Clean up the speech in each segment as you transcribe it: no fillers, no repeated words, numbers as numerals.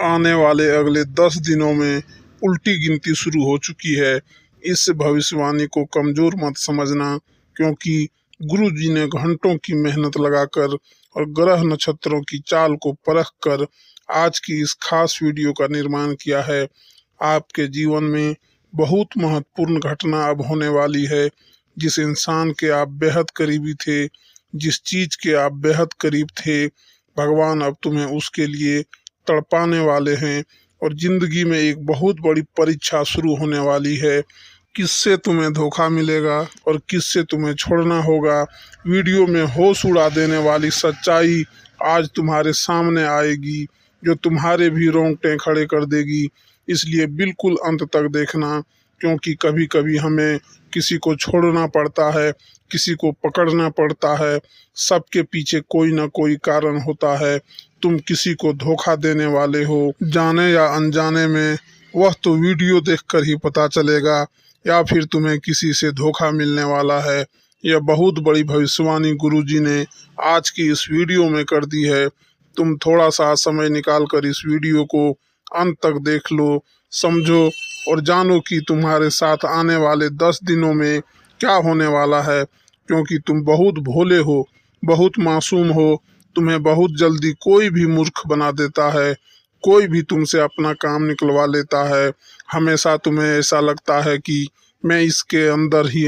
आने वाले अगले 10 दिनों में उल्टी गिनती शुरू हो चुकी है। इस भविष्यवाणी को कमजोर मत समझना, क्योंकि गुरु जी ने घंटों की मेहनत लगाकर और ग्रह नक्षत्रों की चाल को परख कर आज की इस खास वीडियो का निर्माण किया है। आपके जीवन में बहुत महत्वपूर्ण घटना अब होने वाली है। जिस इंसान के आप बेहद करीबी थे, जिस चीज के आप बेहद करीब थे, भगवान अब तुम्हें उसके लिए तड़पाने वाले हैं और जिंदगी में एक बहुत बड़ी परीक्षा शुरू होने वाली है। किससे तुम्हें धोखा मिलेगा और किससे तुम्हें छोड़ना होगा, वीडियो में होश उड़ा देने वाली सच्चाई आज तुम्हारे सामने आएगी, जो तुम्हारे भी रोंगटे खड़े कर देगी। इसलिए बिल्कुल अंत तक देखना, क्योंकि कभी कभी हमें किसी को छोड़ना पड़ता है, किसी को पकड़ना पड़ता है। सबके पीछे कोई ना कोई कारण होता है। तुम किसी को धोखा देने वाले हो, जाने या अनजाने में, वह तो वीडियो देखकर ही पता चलेगा, या फिर तुम्हें किसी से धोखा मिलने वाला है। यह बहुत बड़ी भविष्यवाणी गुरुजी ने आज की इस वीडियो में कर दी है। तुम थोड़ा सा समय निकाल कर इस वीडियो को अंत तक देख लो, समझो और जानो कि तुम्हारे साथ आने वाले 10 दिनों में क्या होने वाला है। क्योंकि तुम बहुत भोले हो, बहुत मासूम हो, तुम्हें बहुत जल्दी कोई भी मूर्ख बना देता है, कोई भी तुमसे अपना काम निकलवा लेता है। हमेशा तुम्हें ऐसा लगता है कि मैं इसके अंदर ही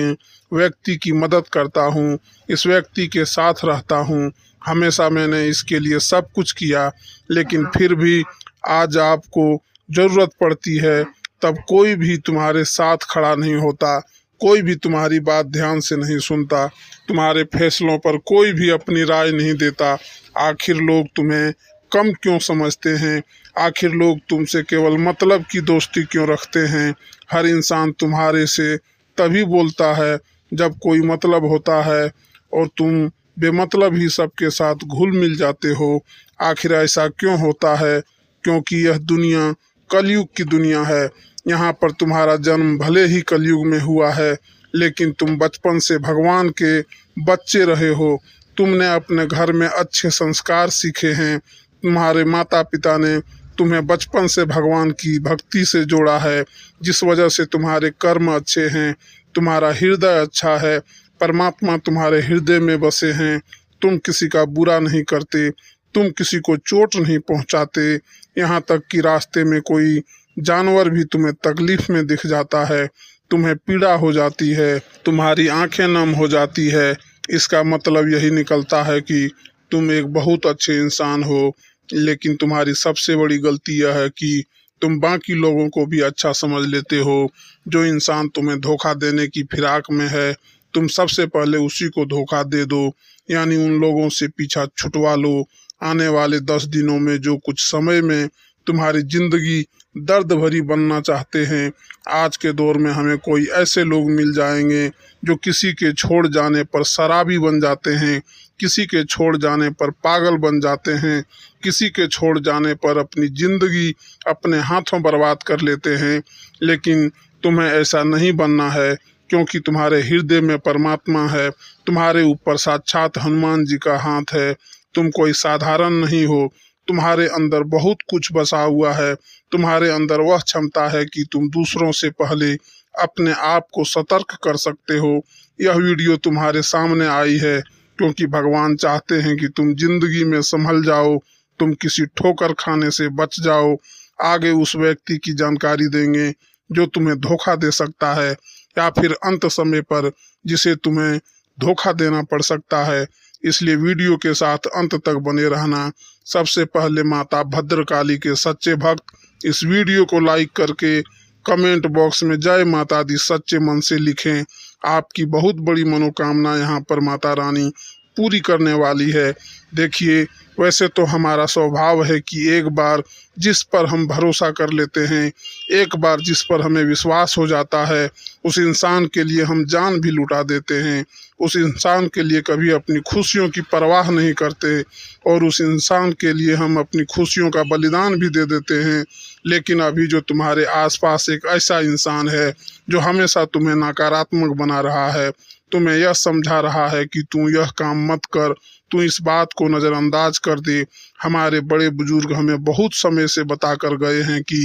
व्यक्ति की मदद करता हूँ, इस व्यक्ति के साथ रहता हूँ, हमेशा मैंने इसके लिए सब कुछ किया, लेकिन फिर भी आज आपको जरूरत पड़ती है तब कोई भी तुम्हारे साथ खड़ा नहीं होता, कोई भी तुम्हारी बात ध्यान से नहीं सुनता, तुम्हारे फैसलों पर कोई भी अपनी राय नहीं देता। आखिर लोग तुम्हें कम क्यों समझते हैं? आखिर लोग तुमसे केवल मतलब की दोस्ती क्यों रखते हैं? हर इंसान तुम्हारे से तभी बोलता है जब कोई मतलब होता है, और तुम बेमतलब ही सबके साथ घुल मिल जाते हो। आखिर ऐसा क्यों होता है? क्योंकि यह दुनिया कलयुग की दुनिया है। यहाँ पर तुम्हारा जन्म भले ही कलयुग में हुआ है, लेकिन तुम बचपन से भगवान के बच्चे रहे हो। तुमने अपने घर में अच्छे संस्कार सीखे हैं। तुम्हारे माता पिता ने तुम्हें बचपन से भगवान की भक्ति से जोड़ा है, जिस वजह से तुम्हारे कर्म अच्छे हैं, तुम्हारा हृदय अच्छा है, परमात्मा तुम्हारे हृदय में बसे हैं। तुम किसी का बुरा नहीं करते, तुम किसी को चोट नहीं पहुंचाते, यहाँ तक कि रास्ते में कोई जानवर भी तुम्हें तकलीफ में दिख जाता है, तुम्हें पीड़ा हो जाती है, तुम्हारी आंखें नम हो जाती है। इसका मतलब यही निकलता है कि तुम एक बहुत अच्छे इंसान हो। लेकिन तुम्हारी सबसे बड़ी गलती यह है कि तुम बाकी लोगों को भी अच्छा समझ लेते हो। जो इंसान तुम्हें धोखा देने की फिराक में है, तुम सबसे पहले उसी को धोखा दे दो, यानी उन लोगों से पीछा छुटवा लो। आने वाले 10 दिनों में जो कुछ समय में तुम्हारी जिंदगी दर्द भरी बनना चाहते हैं, आज के दौर में हमें कोई ऐसे लोग मिल जाएंगे जो किसी के छोड़ जाने पर शराबी बन जाते हैं, किसी के छोड़ जाने पर पागल बन जाते हैं, किसी के छोड़ जाने पर अपनी जिंदगी अपने हाथों बर्बाद कर लेते हैं। लेकिन तुम्हें ऐसा नहीं बनना है, क्योंकि तुम्हारे हृदय में परमात्मा है, तुम्हारे ऊपर साक्षात हनुमान जी का हाथ है। तुम कोई साधारण नहीं हो, तुम्हारे अंदर बहुत कुछ बसा हुआ है। तुम्हारे अंदर वह क्षमता है कि तुम दूसरों से पहले अपने आप को सतर्क कर सकते हो। यह वीडियो तुम्हारे सामने आई है क्योंकि भगवान चाहते हैं कि तुम जिंदगी में संभल जाओ, तुम किसी ठोकर खाने से बच जाओ। आगे उस व्यक्ति की जानकारी देंगे जो तुम्हें धोखा दे सकता है, या फिर अंत समय पर जिसे तुम्हें धोखा देना पड़ सकता है। इसलिए वीडियो के साथ अंत तक बने रहना। सबसे पहले माता भद्रकाली के सच्चे भक्त इस वीडियो को लाइक करके कमेंट बॉक्स में जय माता दी सच्चे मन से लिखें। आपकी बहुत बड़ी मनोकामना यहाँ पर माता रानी पूरी करने वाली है। देखिए, वैसे तो हमारा स्वभाव है कि एक बार जिस पर हम भरोसा कर लेते हैं, एक बार जिस पर हमें विश्वास हो जाता है, उस इंसान के लिए हम जान भी लुटा देते हैं। उस इंसान के लिए कभी अपनी खुशियों की परवाह नहीं करते, और उस इंसान के लिए हम अपनी खुशियों का बलिदान भी दे देते हैं। लेकिन अभी जो तुम्हारे आसपास एक ऐसा इंसान है जो हमेशा तुम्हें नकारात्मक बना रहा है, तुम्हें यह समझा रहा है कि तू यह काम मत कर, तू इस बात को नज़रअंदाज कर दे, हमारे बड़े बुजुर्ग हमें बहुत समय से बता कर गए हैं कि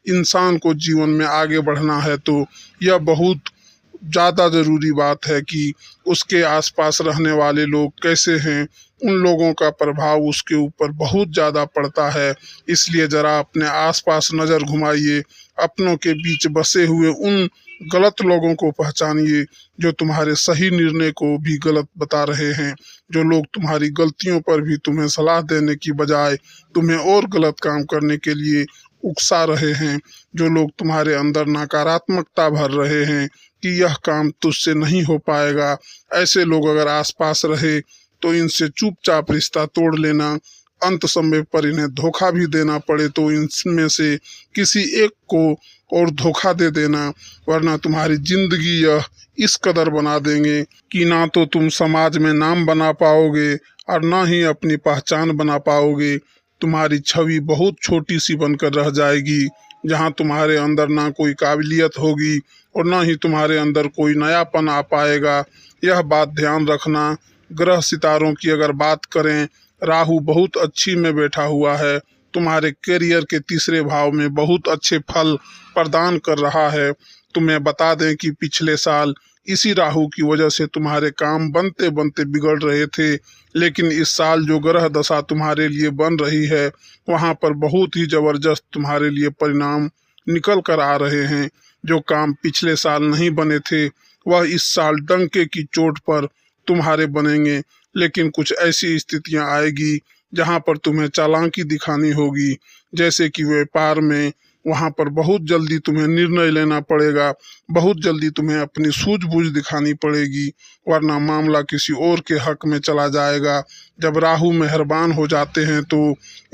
इंसान को जीवन में आगे बढ़ना है तो यह बहुत ज़्यादा ज़रूरी बात है कि उसके आसपास रहने वाले लोग कैसे हैं, उन लोगों का प्रभाव उसके ऊपर बहुत ज़्यादा पड़ता है। इसलिए ज़रा अपने आसपास नज़र घुमाइए, अपनों के बीच बसे हुए उन गलत लोगों को पहचानिए जो तुम्हारे सही निर्णय को भी गलत बता रहे हैं, जो लोग तुम्हारी गलतियों पर भी तुम्हें सलाह देने की बजाय तुम्हें और गलत काम करने के लिए उकसा रहे हैं, जो लोग तुम्हारे अंदर नकारात्मकता भर रहे हैं कि यह काम तुझसे नहीं हो पाएगा। ऐसे लोग अगर आसपास रहे तो इनसे चुपचाप रिश्ता तोड़ लेना। अंत समय पर इन्हें धोखा भी देना पड़े तो इनमें से किसी एक को और धोखा दे देना, वरना तुम्हारी जिंदगी यह इस कदर बना देंगे कि ना तो तुम समाज में नाम बना पाओगे और ना ही अपनी पहचान बना पाओगे। तुम्हारी छवि बहुत छोटी सी बनकर रह जाएगी, जहाँ तुम्हारे अंदर ना कोई काबिलियत होगी और ना ही तुम्हारे अंदर कोई नयापन आ पाएगा। यह बात ध्यान रखना। ग्रह सितारों की अगर बात करें, राहु बहुत अच्छी में बैठा हुआ है, तुम्हारे करियर के तीसरे भाव में बहुत अच्छे फल प्रदान कर रहा है। तुम्हें बता दें कि पिछले साल इसी राहु की वजह से तुम्हारे काम बनते बनते बिगड़ रहे थे, लेकिन इस साल जो ग्रह दशा तुम्हारे लिए बन रही है वहाँ पर बहुत ही जबरदस्त तुम्हारे लिए परिणाम निकल कर आ रहे हैं। जो काम पिछले साल नहीं बने थे वह इस साल डंके की चोट पर तुम्हारे बनेंगे, लेकिन कुछ ऐसी स्थितियां आएगी जहां पर तुम्हें चालाकी दिखानी होगी। जैसे कि व्यापार में, वहां पर बहुत जल्दी तुम्हें निर्णय लेना पड़ेगा, बहुत जल्दी तुम्हें अपनी सूझबूझ दिखानी पड़ेगी, वरना मामला किसी और के हक में चला जाएगा। जब राहु मेहरबान हो जाते हैं तो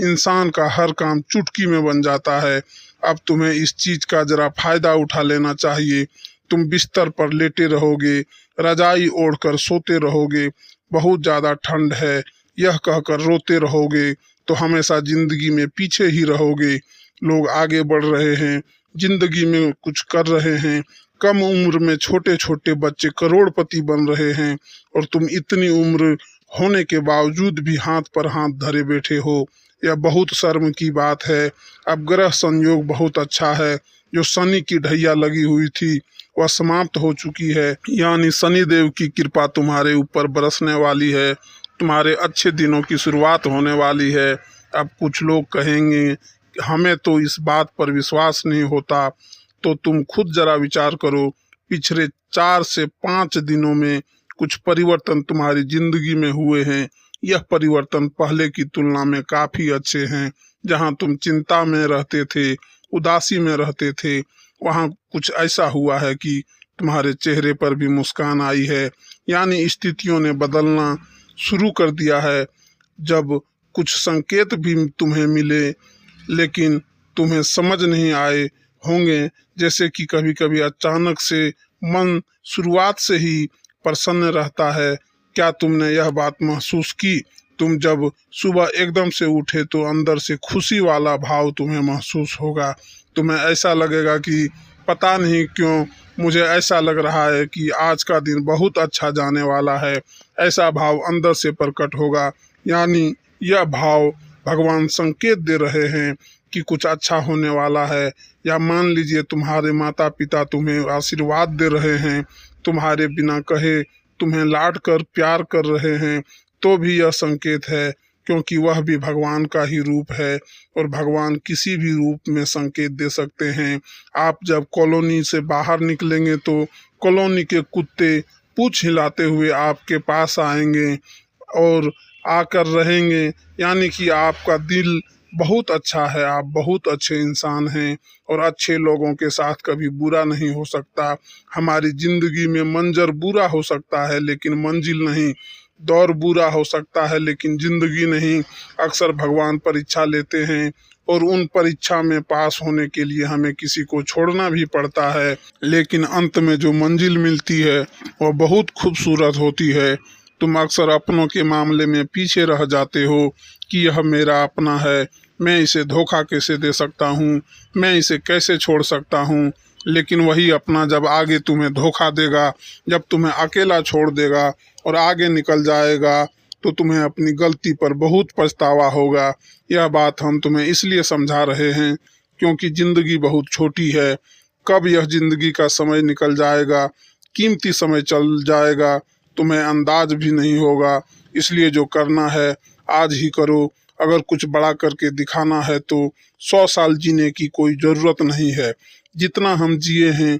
इंसान का हर काम चुटकी में बन जाता है। अब तुम्हें इस चीज का जरा फायदा उठा लेना चाहिए। तुम बिस्तर पर लेटे रहोगे, रजाई ओढ़कर सोते रहोगे, बहुत ज्यादा ठंड है यह कहकर रोते रहोगे तो हमेशा जिंदगी में पीछे ही रहोगे। लोग आगे बढ़ रहे हैं, जिंदगी में कुछ कर रहे हैं, कम उम्र में छोटे छोटे बच्चे करोड़पति बन रहे हैं और तुम इतनी उम्र होने के बावजूद भी हाथ पर हाथ धरे बैठे हो। यह बहुत शर्म की बात है। अब ग्रह संयोग बहुत अच्छा है। जो शनि की ढैया लगी हुई थी वह समाप्त हो चुकी है, यानी शनि देव की कृपा तुम्हारे ऊपर बरसने वाली है। तुम्हारे अच्छे दिनों की शुरुआत होने वाली है। अब कुछ लोग कहेंगे हमें तो इस बात पर विश्वास नहीं होता, तो तुम खुद जरा विचार करो। पिछले 4 से 5 दिनों में कुछ परिवर्तन तुम्हारी जिंदगी में हुए हैं। यह परिवर्तन पहले की तुलना में काफी अच्छे हैं। जहां तुम चिंता में रहते थे, उदासी में रहते थे, वहां कुछ ऐसा हुआ है कि तुम्हारे चेहरे पर भी मुस्कान आई है, यानी स्थितियों ने बदलना शुरू कर दिया है। जब कुछ संकेत भी तुम्हें मिले लेकिन तुम्हें समझ नहीं आए होंगे, जैसे कि कभी कभी अचानक से मन शुरुआत से ही प्रसन्न रहता है। क्या तुमने यह बात महसूस की? तुम जब सुबह एकदम से उठे तो अंदर से खुशी वाला भाव तुम्हें महसूस होगा। तुम्हें ऐसा लगेगा कि पता नहीं क्यों मुझे ऐसा लग रहा है कि आज का दिन बहुत अच्छा जाने वाला है। ऐसा भाव अंदर से प्रकट होगा, यानी यह भाव भगवान संकेत दे रहे हैं कि कुछ अच्छा होने वाला है। या मान लीजिए तुम्हारे माता पिता तुम्हें आशीर्वाद दे रहे हैं, तुम्हारे बिना कहे तुम्हें लाड कर प्यार कर रहे हैं, तो भी यह संकेत है, क्योंकि वह भी भगवान का ही रूप है और भगवान किसी भी रूप में संकेत दे सकते हैं। आप जब कॉलोनी से बाहर निकलेंगे तो कॉलोनी के कुत्ते पूंछ हिलाते हुए आपके पास आएंगे और आकर रहेंगे, यानी कि आपका दिल बहुत अच्छा है, आप बहुत अच्छे इंसान हैं और अच्छे लोगों के साथ कभी बुरा नहीं हो सकता। हमारी जिंदगी में मंजर बुरा हो सकता है लेकिन मंजिल नहीं, दौर बुरा हो सकता है लेकिन जिंदगी नहीं। अक्सर भगवान परीक्षा लेते हैं और उन परीक्षा में पास होने के लिए हमें किसी को छोड़ना भी पड़ता है, लेकिन अंत में जो मंजिल मिलती है वह बहुत खूबसूरत होती है। तुम अक्सर अपनों के मामले में पीछे रह जाते हो कि यह मेरा अपना है, मैं इसे धोखा कैसे दे सकता हूँ, मैं इसे कैसे छोड़ सकता हूँ। लेकिन वही अपना जब आगे तुम्हें धोखा देगा, जब तुम्हें अकेला छोड़ देगा और आगे निकल जाएगा, तो तुम्हें अपनी गलती पर बहुत पछतावा होगा। यह बात हम तुम्हें इसलिए समझा रहे हैं क्योंकि जिंदगी बहुत छोटी है। कब यह जिंदगी का समय निकल जाएगा, कीमती समय चल जाएगा, तुम्हें अंदाज भी नहीं होगा। इसलिए जो करना है आज ही करो। अगर कुछ बड़ा करके दिखाना है तो 100 साल जीने की कोई जरूरत नहीं है। जितना हम जिए हैं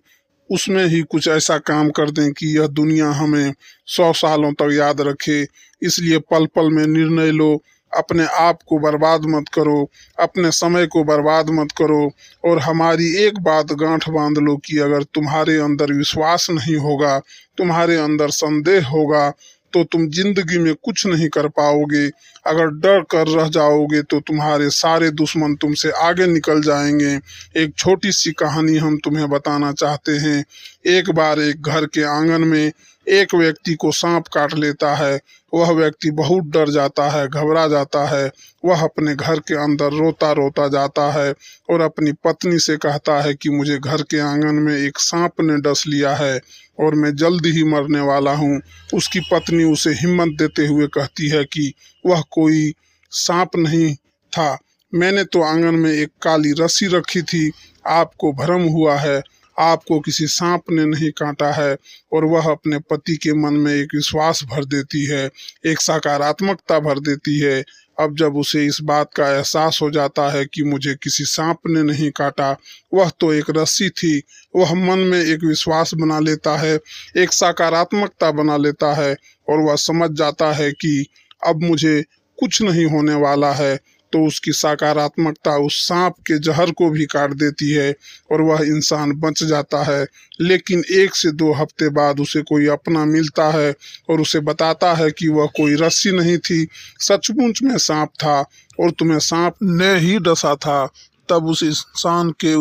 उसमें ही कुछ ऐसा काम कर दें कि यह दुनिया हमें 100 सालों तक याद रखे। इसलिए पल पल में निर्णय लो। अपने आप को बर्बाद मत करो, अपने समय को बर्बाद मत करो। और हमारी एक बात गांठ बांध लो कि अगर तुम्हारे अंदर विश्वास नहीं होगा, तुम्हारे अंदर संदेह होगा, तो तुम जिंदगी में कुछ नहीं कर पाओगे। अगर डर कर रह जाओगे तो तुम्हारे सारे दुश्मन तुमसे आगे निकल जाएंगे। एक छोटी सी कहानी हम तुम्हें बताना चाहते हैं। एक बार एक घर के आंगन में एक व्यक्ति को सांप काट लेता है। वह व्यक्ति बहुत डर जाता है, घबरा जाता है। वह अपने घर के अंदर रोता रोता जाता है और अपनी पत्नी से कहता है कि मुझे घर के आंगन में एक सांप ने डस लिया है और मैं जल्द ही मरने वाला हूँ। उसकी पत्नी उसे हिम्मत देते हुए कहती है कि वह कोई सांप नहीं था, मैंने तो आंगन में एक काली रस्सी रखी थी। आपको भ्रम हुआ है, आपको किसी सांप ने नहीं काटा है। और वह अपने पति के मन में एक विश्वास भर देती है, एक सकारात्मकता भर देती है। अब जब उसे इस बात का एहसास हो जाता है कि मुझे किसी सांप ने नहीं काटा, वह तो एक रस्सी थी, वह मन में एक विश्वास बना लेता है, एक सकारात्मकता बना लेता है और वह समझ जाता है कि अब मुझे कुछ नहीं होने वाला है। तो उसकी सकारात्मकता उस सांप के जहर को भी काट देती है और वह इंसान बच जाता है। लेकिन 1 से 2 हफ्ते बाद उसे कोई अपना मिलता है और उसे बताता है कि वह कोई रस्सी नहीं थी, सचमुच में सांप था और तुम्हें सांप ने ही डसा था। तब उस इंसान के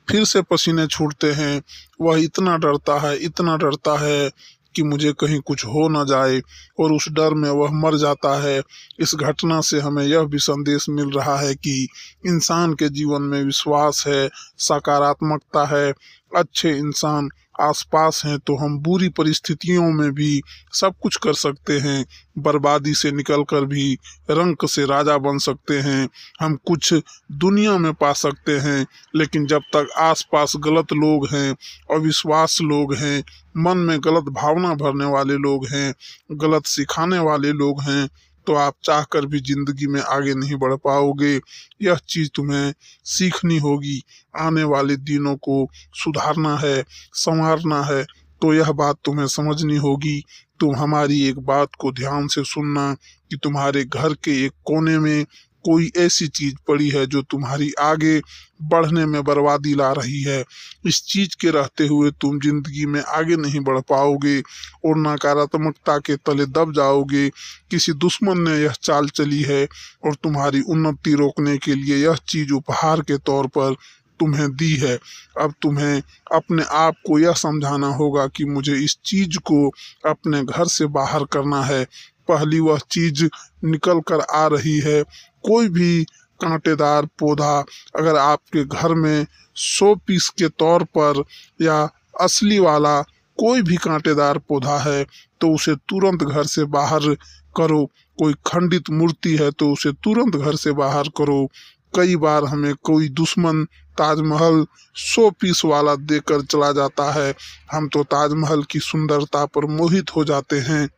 फिर से पसीने छूटते हैं। वह इतना डरता है, इतना डरता है कि मुझे कहीं कुछ हो न जाए, और उस डर में वह मर जाता है। इस घटना से हमें यह भी संदेश मिल रहा है कि इंसान के जीवन में विश्वास है, सकारात्मकता है, अच्छे इंसान आसपास हैं तो हम बुरी परिस्थितियों में भी सब कुछ कर सकते हैं। बर्बादी से निकलकर भी रंक से राजा बन सकते हैं। हम कुछ दुनिया में पा सकते हैं, लेकिन जब तक आसपास गलत लोग हैं, अविश्वास लोग हैं, मन में गलत भावना भरने वाले लोग हैं, गलत सिखाने वाले लोग हैं, तो आप चाहकर भी जिंदगी में आगे नहीं बढ़ पाओगे। यह चीज तुम्हें सीखनी होगी। आने वाले दिनों को सुधारना है, संवारना है, तो यह बात तुम्हें समझनी होगी। तुम हमारी एक बात को ध्यान से सुनना कि तुम्हारे घर के एक कोने में कोई ऐसी चीज पड़ी है जो तुम्हारी आगे बढ़ने में बर्बादी ला रही है। इस चीज के रहते हुए तुम जिंदगी में आगे नहीं बढ़ पाओगे और नकारात्मकता के तले दब जाओगे। किसी दुश्मन ने यह चाल चली है और तुम्हारी उन्नति रोकने के लिए यह चीज उपहार के तौर पर तुम्हें दी है। अब तुम्हें अपने आप को यह समझाना होगा कि मुझे इस चीज को अपने घर से बाहर करना है। पहली वह चीज निकल कर आ रही है। कोई भी कांटेदार पौधा अगर आपके घर में 100 पीस के तौर पर या असली वाला कोई भी कांटेदार पौधा है तो उसे तुरंत घर से बाहर करो। कोई खंडित मूर्ति है तो उसे तुरंत घर से बाहर करो। कई बार हमें कोई दुश्मन ताजमहल 100 पीस वाला देकर चला जाता है, हम तो ताजमहल की सुंदरता पर मोहित हो जाते हैं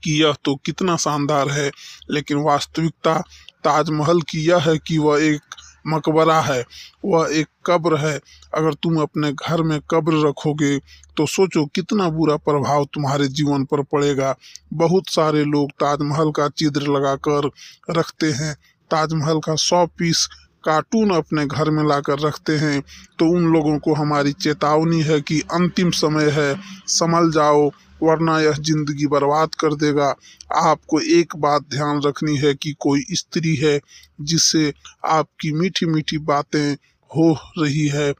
कि यह तो कितना शानदार है, लेकिन वास्तविकता ताजमहल की यह है कि वह एक मकबरा है, वह एक कब्र है। अगर तुम अपने घर में कब्र रखोगे तो सोचो कितना बुरा प्रभाव तुम्हारे जीवन पर पड़ेगा। बहुत सारे लोग ताजमहल का चित्र लगाकर रखते हैं, ताजमहल का 100 पीस कार्टून अपने घर में लाकर रखते हैं। तो उन लोगों को हमारी चेतावनी है कि अंतिम समय है, संभल जाओ, वरना यह जिंदगी बर्बाद कर देगा। आपको एक बात ध्यान रखनी है कि कोई स्त्री है जिससे आपकी मीठी मीठी बातें हो रही है।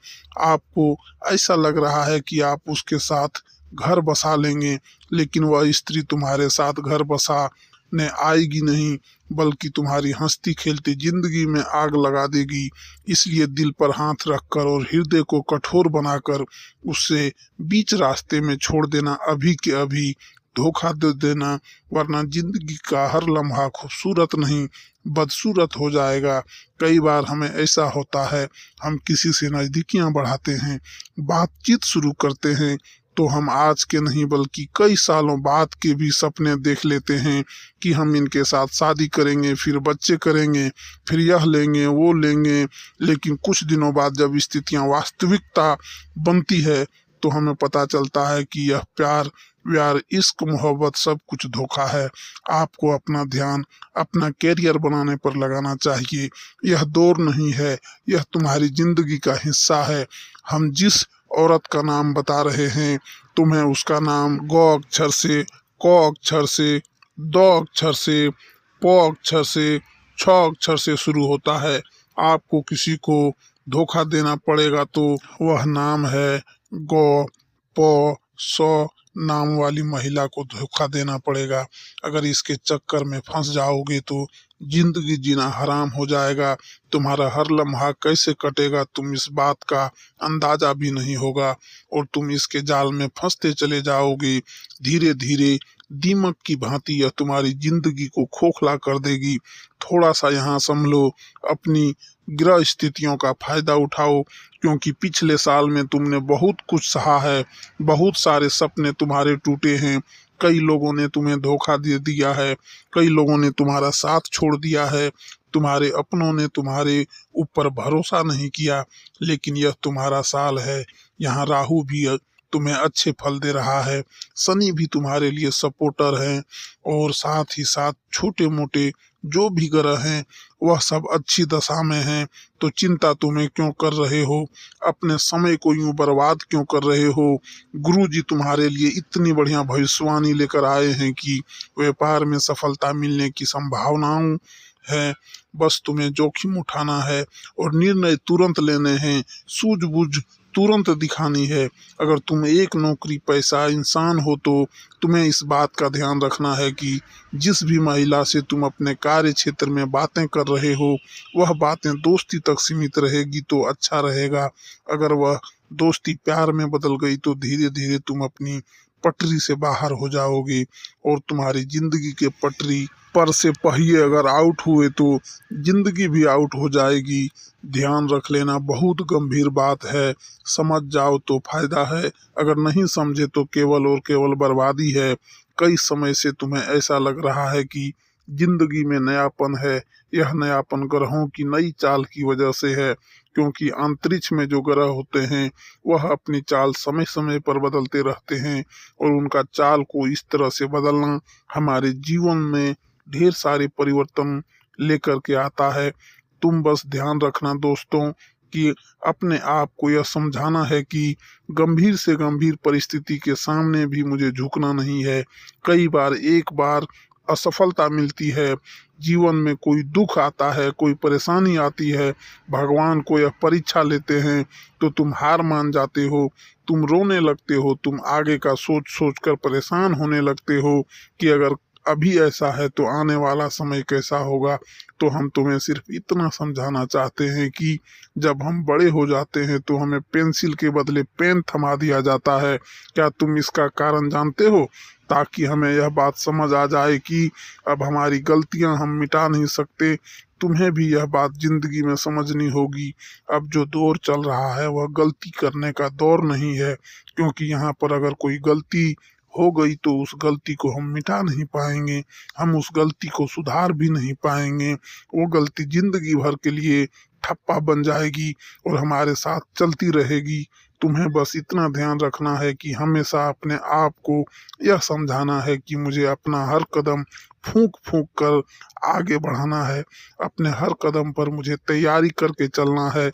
आपको ऐसा लग रहा है कि आप उसके साथ घर बसा लेंगे, लेकिन वह स्त्री तुम्हारे साथ घर बसाने आएगी नहीं, बल्कि तुम्हारी हंसती खेलती जिंदगी में आग लगा देगी। इसलिए दिल पर हाथ रखकर और हृदय को कठोर बनाकर उससे बीच रास्ते में छोड़ देना अभी के अभी। धोखा दे देना, वरना जिंदगी का हर लम्हा खूबसूरत नहीं बदसूरत हो जाएगा। कई बार हमें ऐसा होता है, हम किसी से नज़दीकियां बढ़ाते हैं, बातचीत शुरू करते हैं, तो हम आज के नहीं बल्कि कई सालों बाद के भी सपने देख लेते हैं कि हम इनके साथ शादी करेंगे, फिर बच्चे करेंगे, फिर यह लेंगे वो लेंगे। लेकिन कुछ दिनों बाद जब स्थितियां वास्तविकता बनती है तो हमें पता चलता है कि यह प्यार व्यार इश्क मोहब्बत सब कुछ धोखा है। आपको अपना ध्यान अपना कैरियर बनाने पर लगाना चाहिए। यह दौर नहीं है, यह तुम्हारी जिंदगी का हिस्सा है। हम जिस औरत का नाम बता रहे हैं, तुम्हें उसका नाम ग अक्षर से, क अक्षर से, द अक्षर से, प अक्षर से, छ अक्षर से शुरू होता है। आपको किसी को धोखा देना पड़ेगा तो वह नाम है ग प स। नाम वाली महिला को धोखा देना पड़ेगा। अगर इसके चक्कर में फंस जाओगे तो जिंदगी जीना हराम हो जाएगा। तुम्हारा हर लम्हा कैसे कटेगा तुम इस बात का अंदाजा भी नहीं होगा, और तुम इसके जाल में फंसते चले जाओगे। धीरे धीरे दीमक की भांति यह तुम्हारी जिंदगी को खोखला कर देगी। थोड़ा सा यहाँ संभलो, अपनी ग्रह स्थितियों का फायदा उठाओ, क्योंकि पिछले साल में तुमने बहुत कुछ सहा है, बहुत सारे सपने तुम्हारे टूटे हैं। कई लोगों ने तुम्हें धोखा दे दिया है, कई लोगों ने तुम्हारा साथ छोड़ दिया है, तुम्हारे अपनों ने तुम्हारे ऊपर भरोसा नहीं किया। लेकिन यह तुम्हारा साल है। यहाँ राहु भी तुम्हें अच्छे फल दे रहा है, शनि भी तुम्हारे लिए सपोर्टर हैं, और साथ ही साथ छोटे मोटे जो भी ग्रह हैं वह सब अच्छी दशा में हैं। तो चिंता तुम्हें क्यों कर रहे हो, अपने समय को यूं बर्बाद क्यों कर रहे हो। गुरु जी तुम्हारे लिए इतनी बढ़िया भविष्यवाणी लेकर आए हैं कि व्यापार में सफलता मिलने की संभावनाओं है। बस तुम्हें जोखिम उठाना है और निर्णय तुरंत लेने हैं, सूझबूझ तुरंत दिखानी है। अगर तुम एक नौकरी पैसा इंसान हो तो तुम्हें इस बात का ध्यान रखना है कि जिस भी महिला से तुम अपने कार्य क्षेत्र में बातें कर रहे हो वह बातें दोस्ती तक सीमित रहेगी तो अच्छा रहेगा। अगर वह दोस्ती प्यार में बदल गई तो धीरे धीरे तुम अपनी पटरी से बाहर हो जाओगे, और तुम्हारी जिंदगी के पटरी पर से पहिए अगर आउट हुए तो जिंदगी भी आउट हो जाएगी। ध्यान रख लेना, बहुत गंभीर बात है। समझ जाओ तो फायदा है, अगर नहीं समझे तो केवल और केवल बर्बादी है। कई समय से तुम्हें ऐसा लग रहा है कि जिंदगी में नयापन है। यह नयापन ग्रहों की नई चाल की वजह से है, क्योंकि अंतरिक्ष में जो ग्रह होते हैं वह अपनी चाल समय समय पर बदलते रहते हैं, और उनका चाल को इस तरह से बदलना हमारे जीवन में ढेर सारे परिवर्तन लेकर के आता है। तुम बस ध्यान रखना दोस्तों कि अपने आप को यह समझाना है कि गंभीर से गंभीर परिस्थिति के सामने भी मुझे झुकना नहीं है। कई बार एक बार असफलता मिलती है, जीवन में कोई दुख आता है, कोई परेशानी आती है, भगवान को यह परीक्षा लेते हैं तो तुम हार मान जाते हो, तुम रोने लगते हो, तुम आगे का सोच सोच कर परेशान होने लगते हो कि अगर अभी ऐसा है तो आने वाला समय कैसा होगा। तो हम तुम्हें सिर्फ इतना समझाना चाहते हैं कि जब हम बड़े हो जाते हैं तो हमें पेंसिल के बदले पेन थमा दिया जाता है। क्या तुम इसका कारण जानते हो? ताकि हमें यह बात समझ आ जाए कि अब हमारी गलतियां हम मिटा नहीं सकते। तुम्हें भी यह बात जिंदगी में समझनी होगी। अब जो दौर चल रहा है वह गलती करने का दौर नहीं है, क्योंकि यहाँ पर अगर कोई गलती हो गई तो उस गलती को हम मिटा नहीं पाएंगे, हम उस गलती को सुधार भी नहीं पाएंगे। वो गलती जिंदगी भर के लिए ठप्पा बन जाएगी और हमारे साथ चलती रहेगी। तुम्हें बस इतना ध्यान रखना है कि हमेशा अपने आप को यह समझाना है कि मुझे अपना हर कदम फूंक फूंक कर आगे बढ़ाना है, अपने हर कदम पर मुझे तैयारी करके चलना है।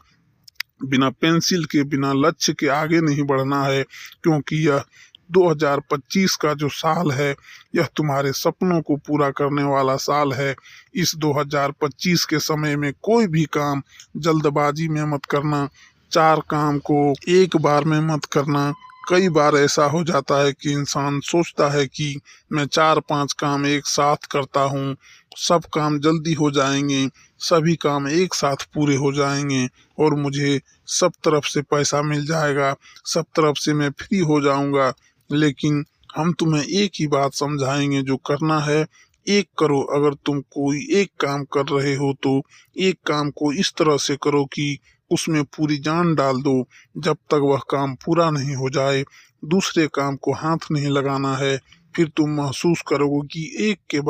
बिना पेंसिल के बिना लक्ष्य के आगे नहीं बढ़ना है, क्योंकि यह 2025 का जो साल है यह तुम्हारे सपनों को पूरा करने वाला साल है। इस 2025 के समय में कोई भी काम जल्दबाजी में मत करना, 4 काम को एक बार में मत करना। कई बार ऐसा हो जाता है कि इंसान सोचता है कि मैं 4-5 काम एक साथ करता हूँ, सब काम जल्दी हो जाएंगे, सभी काम एक साथ पूरे हो जाएंगे और मुझे सब तरफ से पैसा मिल जाएगा, सब तरफ से मैं फ्री हो जाऊंगा। लेकिन हम तुम्हें एक ही बात समझाएंगे, जो करना है एक करो। अगर तुम कोई एक काम कर रहे हो तो एक काम को इस तरह से करो कि उसमें पूरी जान डाल दो। जब तक वह काम पूरा नहीं हो जाए दूसरे काम को हाथ नहीं लगाना है। फिर तुम महसूस करोगे कि एक के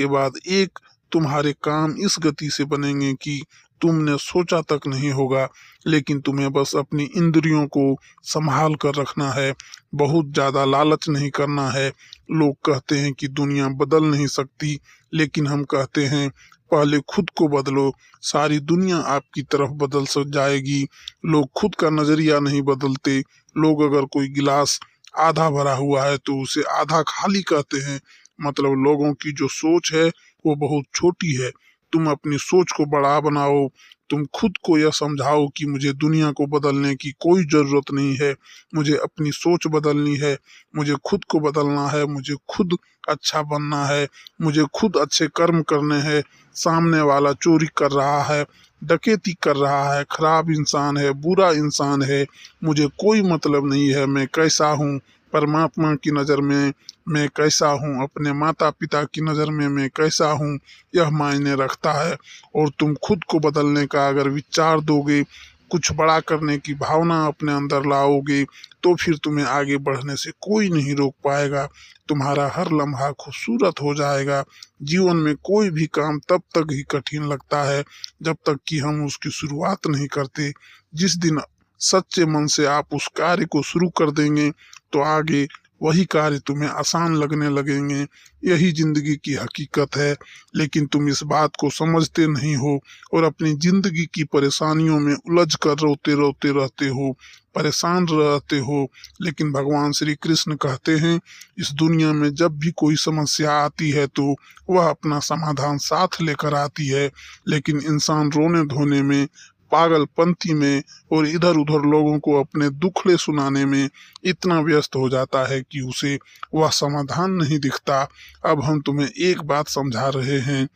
बाद एक तुम्हारे काम इस गति से बनेंगे कि तुमने सोचा तक नहीं होगा। लेकिन तुम्हें बस अपनी इंद्रियों को संभाल कर रखना है, बहुत ज्यादा लालच नहीं करना है। लोग कहते हैं कि दुनिया बदल नहीं सकती, लेकिन हम कहते हैं पहले खुद को बदलो, सारी दुनिया आपकी तरफ बदल सक जाएगी। लोग खुद का नजरिया नहीं बदलते। लोग अगर कोई गिलास आधा भरा हुआ है तो उसे आधा खाली कहते हैं। मतलब लोगों की जो सोच है वो बहुत छोटी है। तुम अपनी सोच को बड़ा बनाओ। तुम खुद को यह समझाओ कि मुझे दुनिया को बदलने की कोई जरूरत नहीं है, मुझे अपनी सोच बदलनी है, मुझे खुद को बदलना है, मुझे खुद अच्छा बनना है, मुझे खुद अच्छे कर्म करने हैं। सामने वाला चोरी कर रहा है, डकैती कर रहा है, खराब इंसान है, बुरा इंसान है, मुझे कोई मतलब नहीं है मैं कैसा हूँ। परमात्मा की नज़र में मैं कैसा हूँ, अपने माता पिता की नज़र में मैं कैसा हूँ, यह मायने रखता है। और तुम खुद को बदलने का अगर विचार दोगे, कुछ बड़ा करने की भावना अपने अंदर लाओगे, तो फिर तुम्हें आगे बढ़ने से कोई नहीं रोक पाएगा। तुम्हारा हर लम्हा खूबसूरत हो जाएगा। जीवन में कोई भी काम तब तक ही कठिन लगता है जब तक कि हम उसकी शुरुआत नहीं करते। जिस दिन सच्चे मन से आप उस कार्य को शुरू कर देंगे तो आगे वही कार्य तुम्हें आसान लगने लगेंगे। यही जिंदगी की हकीकत है, लेकिन तुम इस बात को समझते नहीं हो और अपनी जिंदगी की परेशानियों में उलझ कर रोते रोते रहते हो, परेशान रहते हो। लेकिन भगवान श्री कृष्ण कहते हैं इस दुनिया में जब भी कोई समस्या आती है तो वह अपना समाधान साथ लेकर आती है। लेकिन इंसान रोने धोने में, पागलपंती में और इधर उधर लोगों को अपने दुखड़े सुनाने में इतना व्यस्त हो जाता है कि उसे वह समाधान नहीं दिखता। अब हम तुम्हें एक बात समझा रहे हैं,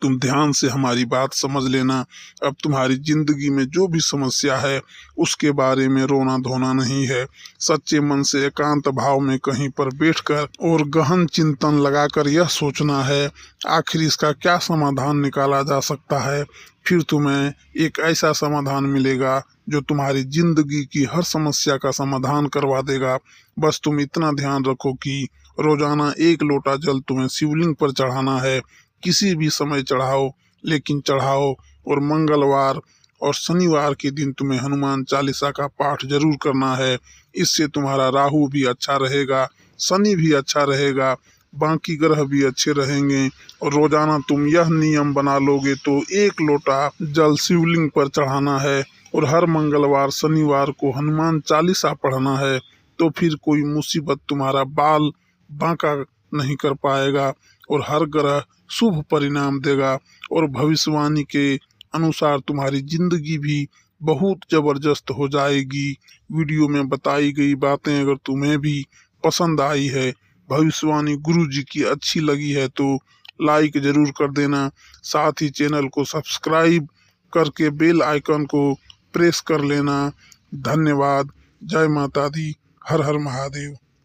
तुम ध्यान से हमारी बात समझ लेना। अब तुम्हारी जिंदगी में जो भी समस्या है उसके बारे में रोना धोना नहीं है। सच्चे मन से एकांत भाव में कहीं पर बैठकर और गहन चिंतन लगाकर यह सोचना है आखिर इसका क्या समाधान निकाला जा सकता है। फिर तुम्हें एक ऐसा समाधान मिलेगा जो तुम्हारी जिंदगी की हर समस्या का समाधान करवा देगा। बस तुम इतना ध्यान रखो कि रोजाना एक लोटा जल तुम्हें शिवलिंग पर चढ़ाना है। किसी भी समय चढ़ाओ, लेकिन चढ़ाओ। और मंगलवार और शनिवार के दिन तुम्हें हनुमान चालीसा का पाठ जरूर करना है। इससे तुम्हारा राहु भी अच्छा रहेगा, शनि भी अच्छा रहेगा, बाकी ग्रह भी अच्छे रहेंगे। और रोजाना तुम यह नियम बना लोगे तो एक लोटा जल शिवलिंग पर चढ़ाना है और हर मंगलवार शनिवार को हनुमान चालीसा पढ़ना है। तो फिर कोई मुसीबत तुम्हारा बाल बांका नहीं कर पाएगा और हर ग्रह शुभ परिणाम देगा। और भविष्यवाणी के अनुसार तुम्हारी जिंदगी भी बहुत जबरदस्त हो जाएगी। वीडियो में बताई गई बातें अगर तुम्हें भी पसंद आई है, भविष्यवाणी गुरु जी की अच्छी लगी है तो लाइक जरूर कर देना। साथ ही चैनल को सब्सक्राइब करके बेल आइकन को प्रेस कर लेना। धन्यवाद। जय माता दी। हर हर महादेव।